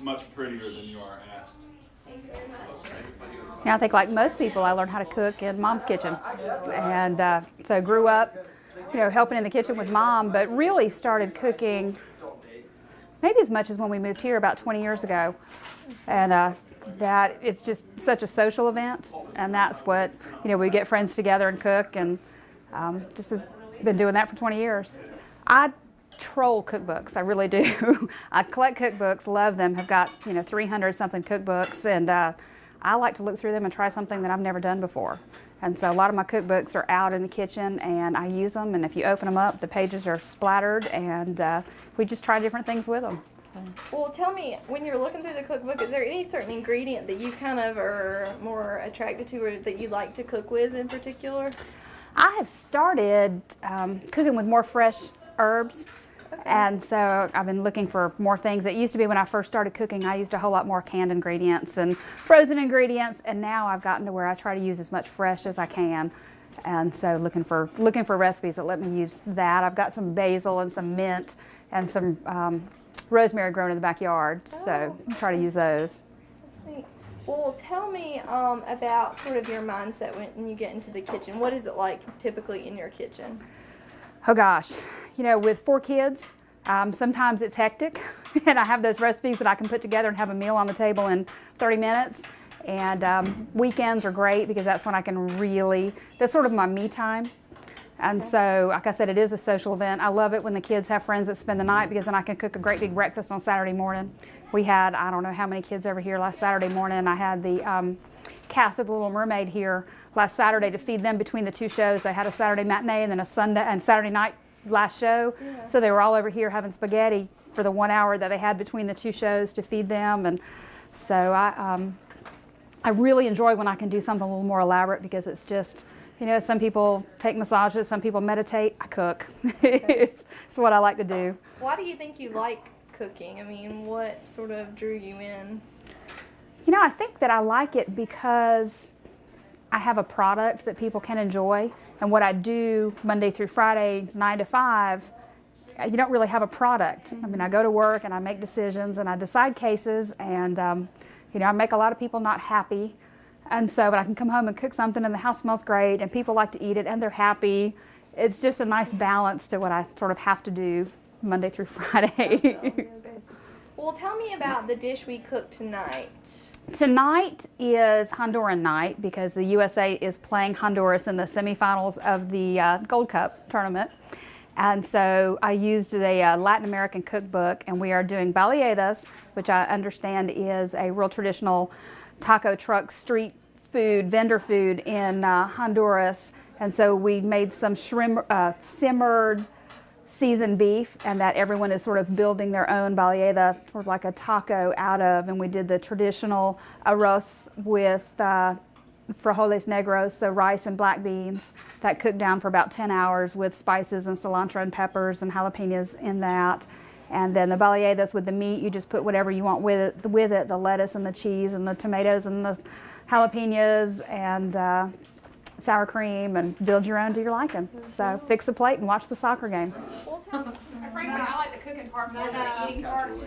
much prettier than you are asked. Thank you very much. Now, I think like most people, I learned how to cook in Mom's kitchen. And so grew up, helping in the kitchen with Mom, but really started cooking maybe as much as when we moved here about 20 years ago. And that it's just such a social event, and that's what, we get friends together and cook, and just has been doing that for 20 years. I troll cookbooks, I really do. I collect cookbooks, love them, have got 300 something cookbooks, and I like to look through them and try something that I've never done before. And so a lot of my cookbooks are out in the kitchen, and I use them, and if you open them up, the pages are splattered, and we just try different things with them. Well, tell me, when you're looking through the cookbook, is there any certain ingredient that you kind of are more attracted to, or that you like to cook with in particular? I have started cooking with more fresh herbs. Okay. And so I've been looking for more things. It used to be when I first started cooking, I used a whole lot more canned ingredients and frozen ingredients, and now I've gotten to where I try to use as much fresh as I can. And so looking for recipes that let me use that. I've got some basil and some mint and some rosemary grown in the backyard, so try to use those. That's neat. Well, tell me about sort of your mindset when you get into the kitchen. What is it like typically in your kitchen? Oh gosh, with 4 kids, sometimes it's hectic, and I have those recipes that I can put together and have a meal on the table in 30 minutes. And weekends are great because that's when I can that's sort of my me time. And so, like I said, it is a social event. I love it when the kids have friends that spend the night, because then I can cook a great big breakfast on Saturday morning. We had, I don't know how many kids over here last Saturday morning. I had the cast of The Little Mermaid here last Saturday to feed them between the 2 shows. They had a Saturday matinee and then a Sunday and Saturday night last show. Yeah. So they were all over here having spaghetti for the 1 hour that they had between the 2 shows to feed them. And so I really enjoy when I can do something a little more elaborate, because it's just, some people take massages, some people meditate. I cook. It's what I like to do. Why do you think you like cooking? I mean, what sort of drew you in? I think that I like it because I have a product that people can enjoy. And what I do Monday through Friday, 9 to 5, you don't really have a product. I mean, I go to work and I make decisions and I decide cases, and I make a lot of people not happy. And so, but I can come home and cook something and the house smells great and people like to eat it and they're happy. It's just a nice balance to what I sort of have to do Monday through Friday. Well, tell me about the dish we cooked tonight. Tonight is Honduran night because the USA is playing Honduras in the semifinals of the Gold Cup tournament. And so I used a Latin American cookbook, and we are doing baleadas, which I understand is a real traditional taco truck street food, vendor food in Honduras. And so we made some simmered seasoned beef, and that everyone is sort of building their own baleada, sort of like a taco out of. And we did the traditional arroz with frijoles negros, so rice and black beans, that cooked down for about 10 hours with spices and cilantro and peppers and jalapenos in that. And then the baleadas with the meat, you just put whatever you want with it, the lettuce and the cheese and the tomatoes and the jalapenos and sour cream, and build your own to your liking. So fix a plate and watch the soccer game. Well, tell me. Frankly, I like the cooking part more than the eating part. So